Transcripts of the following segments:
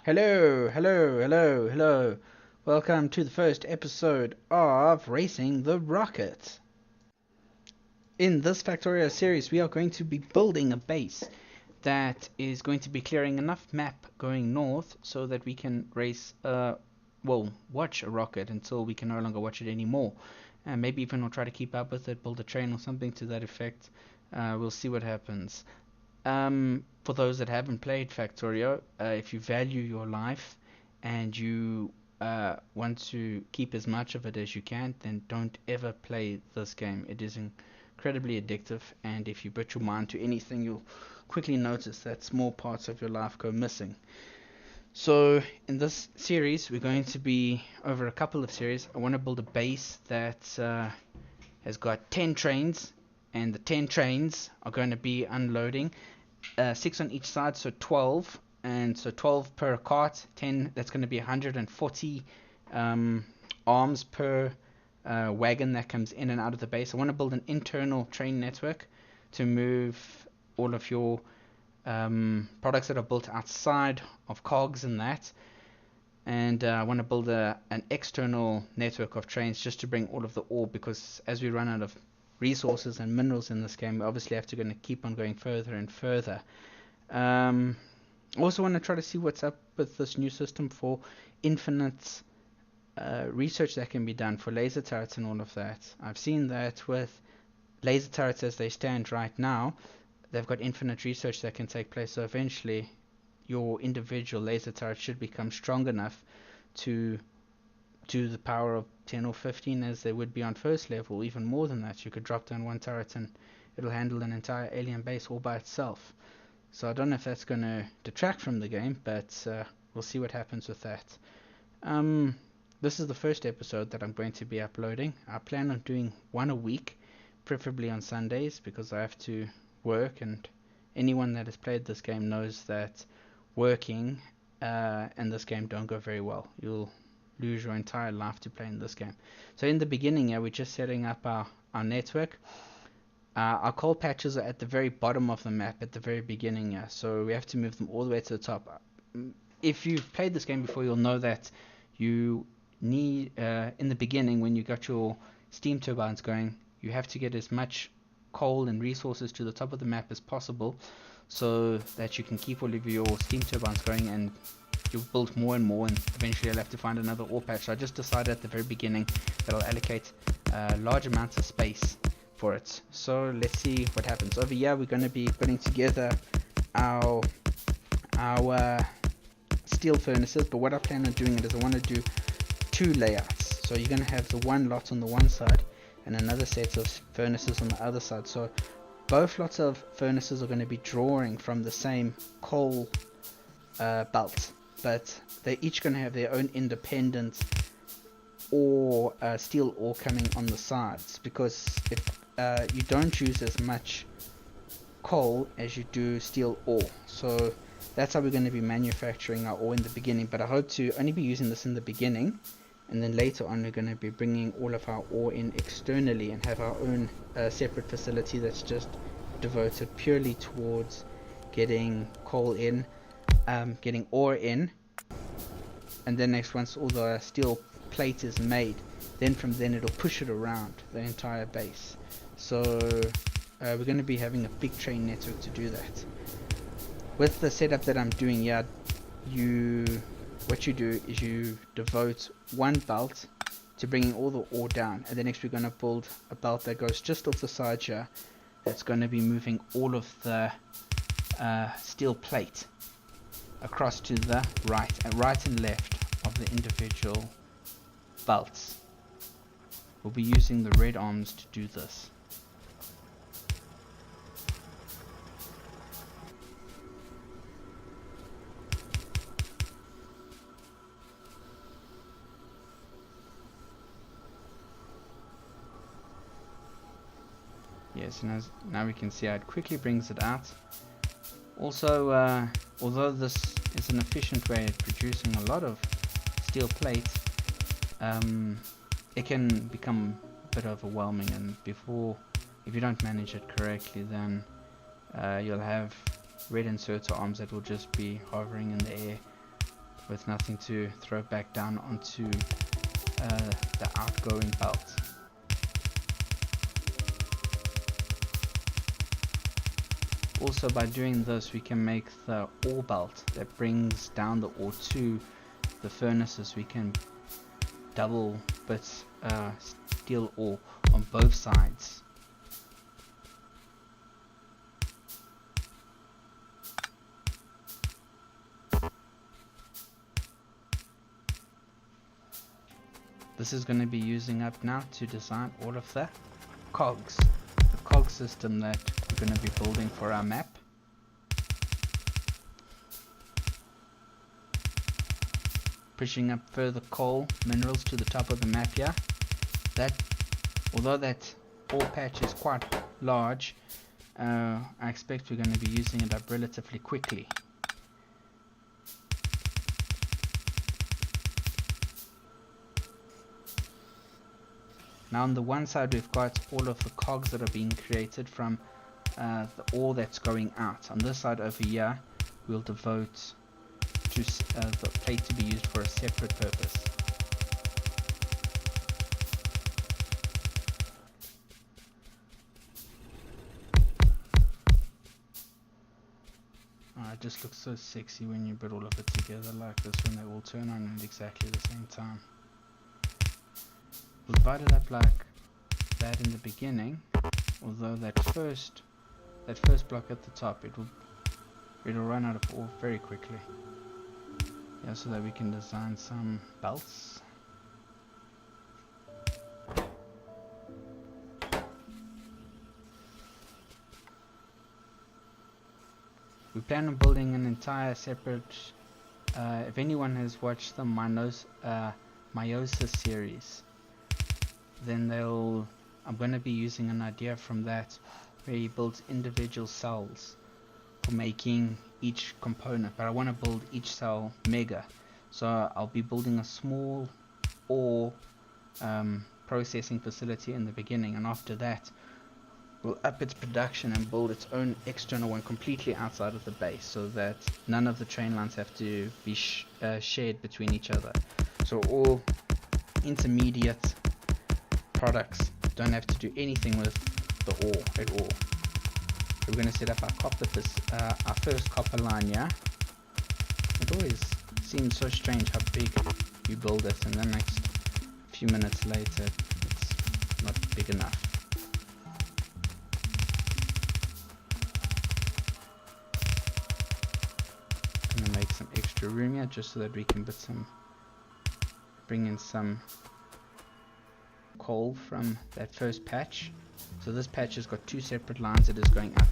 Hello, hello, hello, hello. Welcome to the first episode of Racing the Rocket. In this Factorio series, we are going to be building a base that is going to be clearing enough map going north so that we can watch a rocket until we can no longer watch it anymore. And maybe even we'll try to keep up with it, build a train or something to that effect. We'll see what happens. For those that haven't played Factorio, if you value your life and you want to keep as much of it as you can, then don't ever play this game. It is incredibly addictive, and if you put your mind to anything, you'll quickly notice that small parts of your life go missing. So, in this series, we're going to be over a couple of series. I want to build a base that has got 10 trains, and the 10 trains are going to be unloading 6 on each side, so 12, and so 12 per cart. 10, that's going to be 140 arms per wagon that comes in and out of the base. I want to build an internal train network to move all of your products that are built outside of cogs and that. And I want to build an external network of trains just to bring all of the ore, because as we run out of resources and minerals in this game, we obviously have to keep on going further and further. Also want to try to see what's up with this new system for infinite research that can be done for laser turrets and all of that. I've seen that with laser turrets as they stand right now, they've got infinite research that can take place, so eventually your individual laser turret should become strong enough to the power of 10 or 15 as they would be on first level. Even more than that, you could drop down one turret and it'll handle an entire alien base all by itself. So I don't know if that's going to detract from the game, but we'll see what happens with that. This is the first episode that I'm going to be uploading. I plan on doing one a week, preferably on Sundays, because I have to work, and anyone that has played this game knows that working and this game don't go very well. You'll lose your entire life to play in this game. So in the beginning, we're just setting up our network. Our coal patches are at the very bottom of the map at the very beginning, so we have to move them all the way to the top. If you've played this game before, you'll know that you need, in the beginning, when you got your steam turbines going, you have to get as much coal and resources to the top of the map as possible so that you can keep all of your steam turbines going, and you'll build more and more, and eventually you'll have to find another ore patch. So I just decided at the very beginning that I'll allocate large amounts of space for it. So let's see what happens. Over here we're going to be putting together our steel furnaces, but what I plan on doing is I want to do two layouts. So you're going to have the one lot on the one side and another set of furnaces on the other side. So both lots of furnaces are going to be drawing from the same coal belt, but they're each going to have their own independent or steel ore coming on the sides, because if you don't use as much coal as you do steel ore, so that's how we're going to be manufacturing our ore in the beginning. But I hope to only be using this in the beginning, and then later on we're going to be bringing all of our ore in externally and have our own separate facility that's just devoted purely towards getting coal in, getting ore in, and then next, once all the steel plate is made, then from then it'll push it around the entire base. So we're going to be having a big train network to do that. With the setup that I'm doing here, what you do is you devote one belt to bringing all the ore down, and then next we're going to build a belt that goes just off the side here, that's going to be moving all of the steel plate across to the right and left of the individual belts. We'll be using the red arms to do this. Yes, and now we can see how it quickly brings it out. Also, although this is an efficient way of producing a lot of steel plate, it can become a bit overwhelming, and if you don't manage it correctly, then you'll have red inserter arms that will just be hovering in the air, with nothing to throw back down onto the outgoing belt. Also, by doing this, we can make the ore belt that brings down the ore to the furnaces. We can double bit steel ore on both sides. This is going to be using up now to design all of the cogs. The cog system that we're going to be building for our map. Pushing up further coal minerals to the top of the map here. Although that ore patch is quite large, I expect we're going to be using it up relatively quickly. Now on the one side we've got all of the cogs that are being created from the ore that's going out. On this side over here we'll devote to the plate to be used for a separate purpose. It just looks so sexy when you put all of it together like this, when they all turn on at exactly the same time. We'll divide it up like that in the beginning, although that first block at the top, it'll run out of ore very quickly. Yeah, so that we can design some belts. We plan on building an entire separate, if anyone has watched the Meiosis series, then I'm going to be using an idea from that where he builds individual cells for making each component, but I want to build each cell mega, so I'll be building a small ore processing facility in the beginning, and after that we'll up its production and build its own external one completely outside of the base, so that none of the train lines have to be shared between each other, so all intermediate products don't have to do anything with the ore at all. We're going to set up our first copper line here. It always seems so strange how big you build it, and the next few minutes later it's not big enough. I'm going to make some extra room here just so that we can bring in some coal from that first patch. So this patch has got two separate lines that is going up.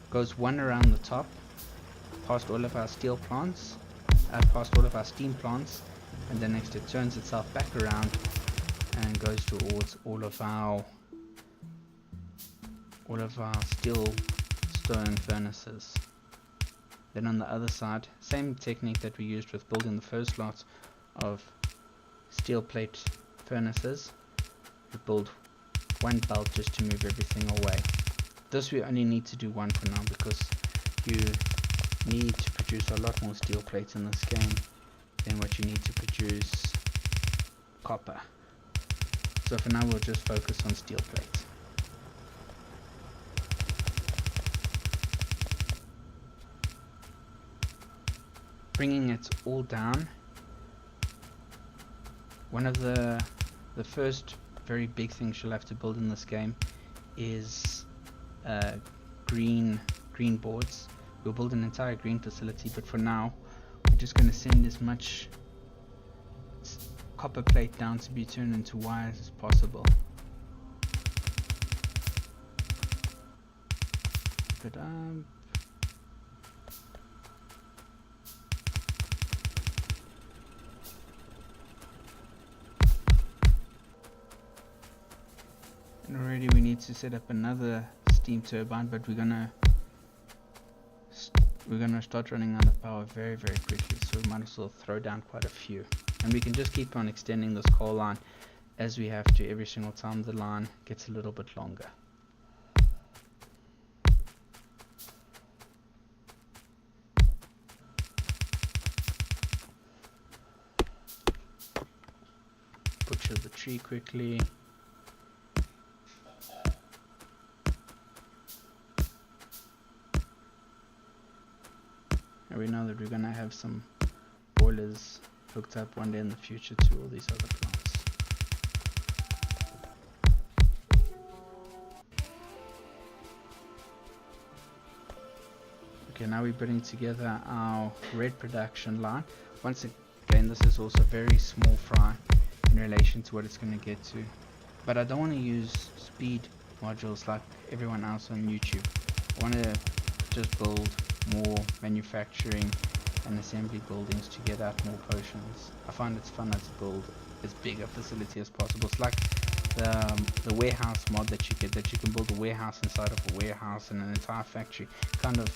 Goes one around the top, past all of our steel plants, past all of our steam plants, and then next it turns itself back around and goes towards all of our steel stone furnaces. Then on the other side, same technique that we used with building the first lot of steel plate furnaces, we build one belt just to move everything away. This we only need to do one for now, because you need to produce a lot more steel plates in this game than what you need to produce copper. So for now we'll just focus on steel plates. Bringing it all down, one of the first very big things you'll have to build in this game is green boards. We'll build an entire green facility, but for now we're just going to send as much copper plate down to be turned into wires as possible. But and already we need to set up another steam turbine, but we're gonna start running out of power very quickly, so we might as well throw down quite a few, and we can just keep on extending this coal line as we have to every single time the line gets a little bit longer. butcher the tree quickly. And we know that we're going to have some boilers hooked up one day in the future to all these other plants. Okay, now we're putting together our red production line. Once again, this is also very small fry in relation to what it's going to get to. But I don't want to use speed modules like everyone else on YouTube. I want to just build more manufacturing and assembly buildings to get out more potions. I find it's funner to build as big a facility as possible. It's like the warehouse mod that you get, that you can build a warehouse inside of a warehouse and an entire factory. Kind of,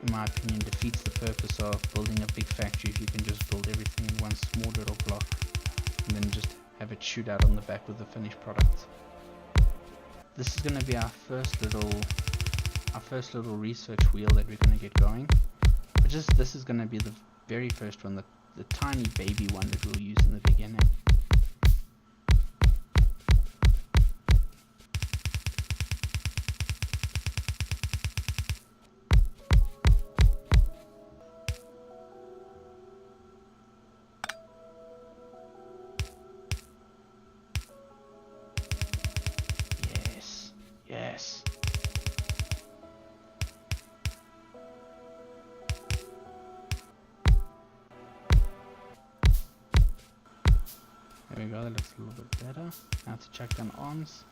in my opinion, defeats the purpose of building a big factory if you can just build everything in one small little block and then just have it shoot out on the back with the finished product. This is going to be our first little research wheel that we're going to get going. But this is going to be the very first one, the tiny baby one that we'll use in the beginning. Yes. There we go, that looks a little bit better. Now to check down arms.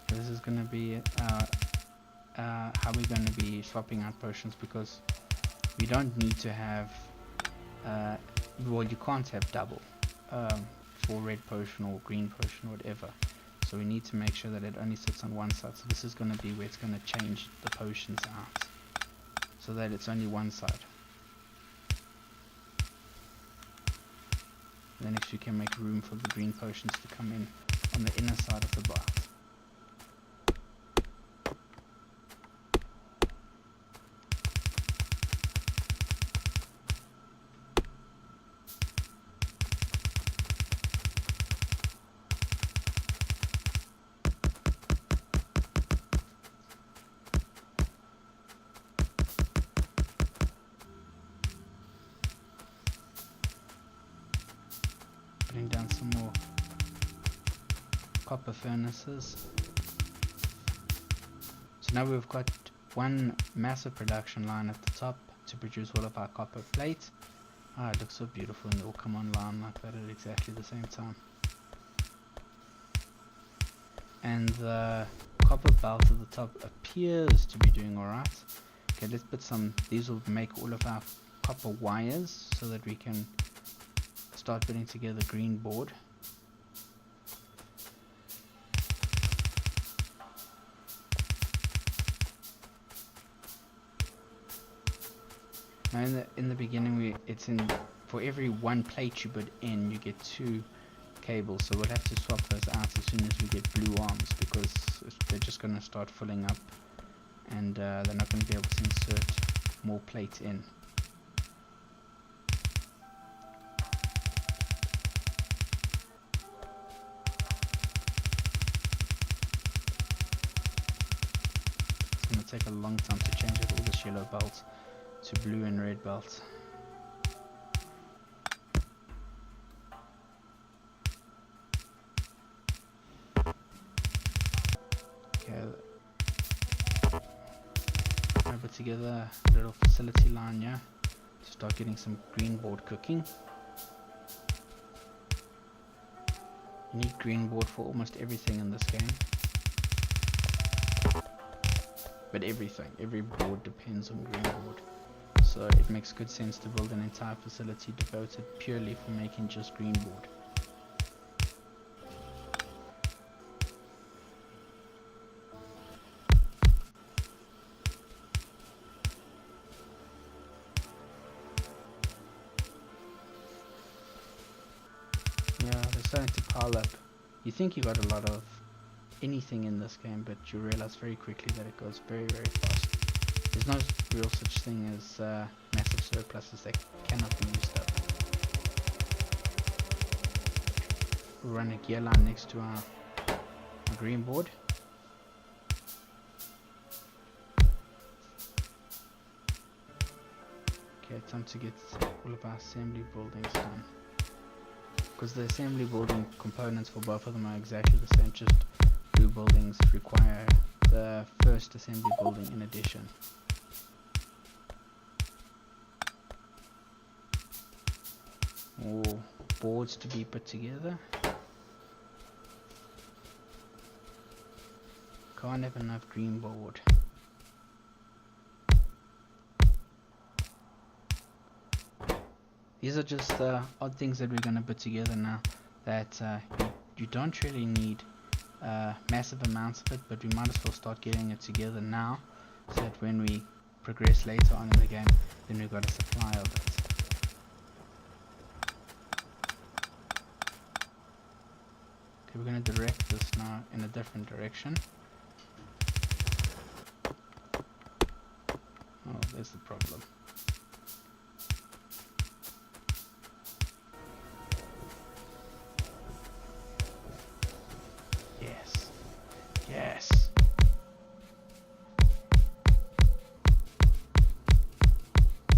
This is going to be how we're going to be swapping out potions, because we don't need to have well, you can't have double for red potion or green potion or whatever, so we need to make sure that it only sits on one side. So this is going to be where it's going to change the potions out so that it's only one side. And then if you can make room for the green potions to come in on the inner side of the bath. Putting down some more copper furnaces. So now we've got one massive production line at the top to produce all of our copper plates. Ah, it looks so beautiful and they all come online like that at exactly the same time. And the copper belt at the top appears to be doing alright. Okay, let's put some, these will make all of our copper wires so that we can start putting together green board. Now in the beginning, for every one plate you put in, you get 2 cables. So we'll have to swap those out as soon as we get blue arms, because they're just going to start filling up, and they're not going to be able to insert more plates in. It's going to take a long time to change out all this yellow belt to blue and red belt. Okay, I put together a little facility line here to start getting some green board cooking. You need green board for almost everything in this game. But every board depends on green board. So it makes good sense to build an entire facility devoted purely for making just green board. Yeah, they're starting to pile up. You think you got a lot of anything in this game, but you realize very quickly that it goes very, very fast. There's no real such thing as massive surpluses that cannot be used up. We'll run a gear line next to our green board. Okay, time to get all of our assembly buildings done. Because the assembly building components for both of them are exactly the same, just blue buildings require the first assembly building in addition. More boards to be put together. Can't have enough green board. These are just odd things that we're going to put together now that you don't really need massive amounts of it, but we might as well start getting it together now so that when we progress later on in the game, then we've got a supply of it. Okay, we're going to direct this now in a different direction. Oh, there's the problem. Yes. Yes.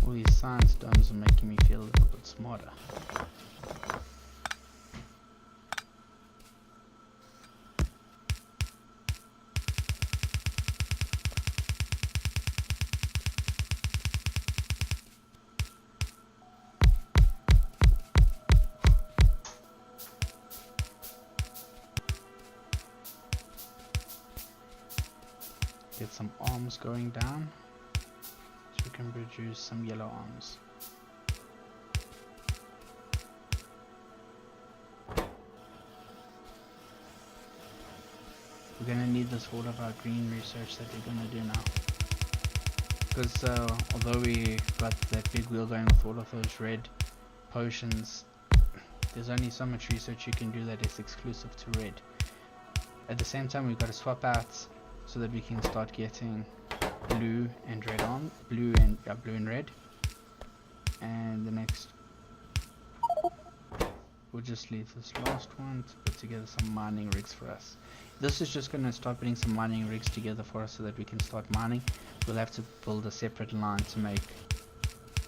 All these science domes are making me feel a little bit smarter. Get some arms going down so we can produce some yellow arms. We're going to need this for all of our green research that we're going to do now. Because although we got that big wheel going with all of those red potions, there's only so much research you can do that is exclusive to red. At the same time, we've got to swap out so that we can start getting blue and red on, blue and red. And the next, we'll just leave this last one to put together some mining rigs for us. This is just going to start putting some mining rigs together for us so that we can start mining. We'll have to build a separate line to make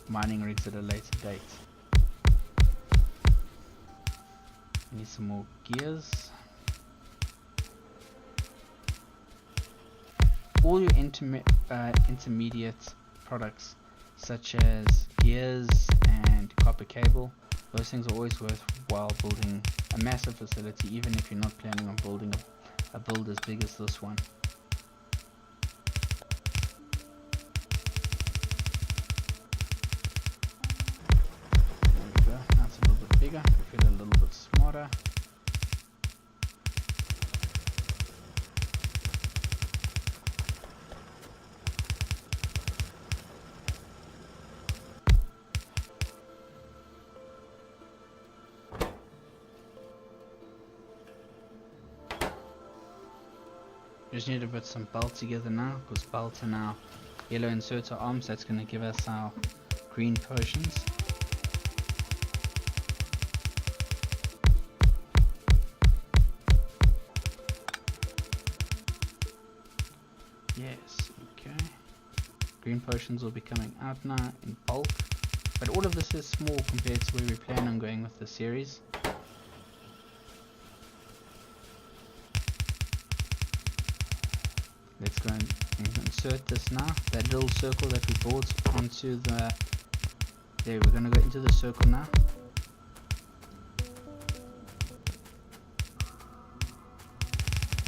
mining rigs at a later date. We need some more gears. All your intermediate products such as gears and copper cable, those things are always worthwhile building a massive facility, even if you're not planning on building a build as big as this one. There we go, now it's a little bit bigger, I feel a little bit smarter. Just need to put some belt together now, because belt and our yellow inserter arms, that's going to give us our green potions. Yes, okay. Green potions will be coming out now in bulk, but all of this is small compared to where we plan on going with the series. Let's go and insert this now. That little circle that we brought onto the... There, we're going to go into the circle now.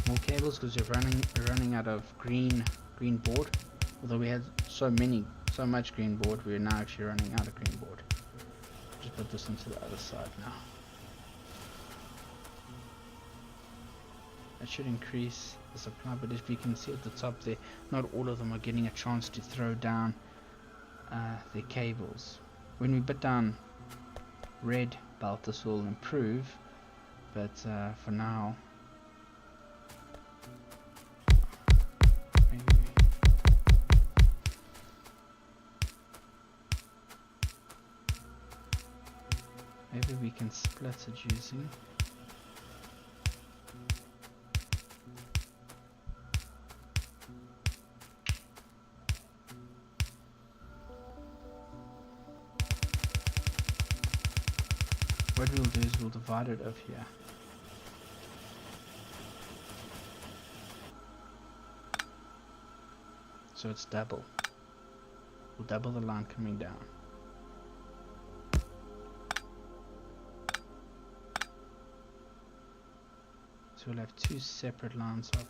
More cables because we're running out of green board. Although we had so much green board, we're now actually running out of green board. Just put this into the other side now. That should increase the supply, but if you can see at the top there, not all of them are getting a chance to throw down their cables. When we put down red belt, this will improve, but for now, can split it using. What we'll do is we'll divide it over here. So it's double. We'll double the line coming down. So we'll have two separate lines of.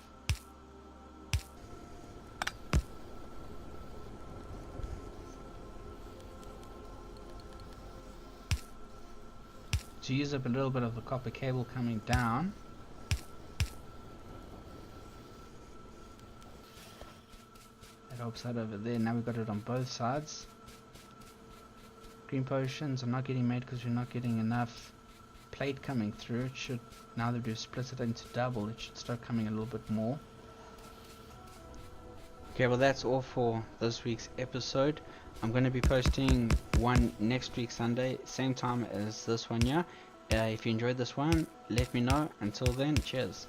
To use up a little bit of the copper cable coming down. That helps out over there. Now we've got it on both sides. Green potions are not getting made because we're not getting enough plate coming through. It should, now that we've split it into double, it should start coming a little bit more. Okay, well that's all for this week's episode. I'm going to be posting one next week Sunday, same time as this one here. If you enjoyed this one, let me know. Until then, cheers.